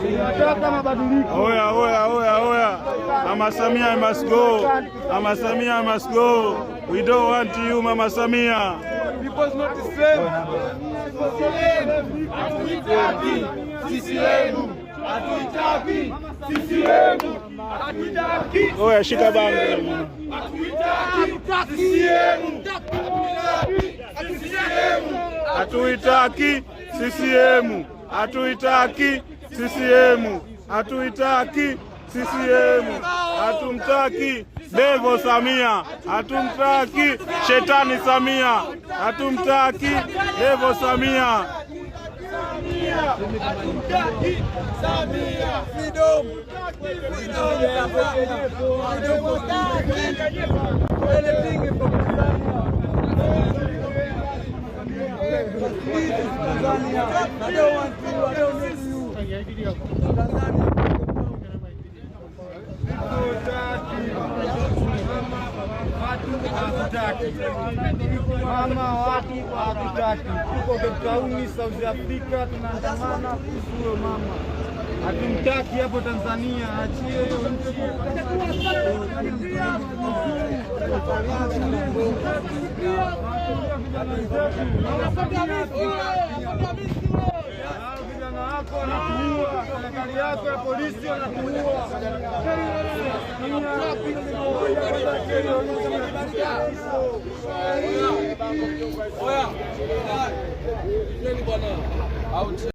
Tunataka mabadiliko. Oya. Mama Samia must go. Mama Samia must go. We don't want you, Mama Samia. People's not the same. Oya, shika bango. Hatuitaki CCM. Hatuitaki CCM. Hatuitaki CCM. Hatumtaki Devo Samia. Hatumtaki Shetani Samia. Hatumtaki Devo Samia. Mama watu hatutaki. Tuko Cape South Africa, tunaandamana kuhusu mama. Hatumtaki hapo Tanzania, achie hiyo nchi. Vijana wako wanakuua, serikali yako ya polisi wanakuua.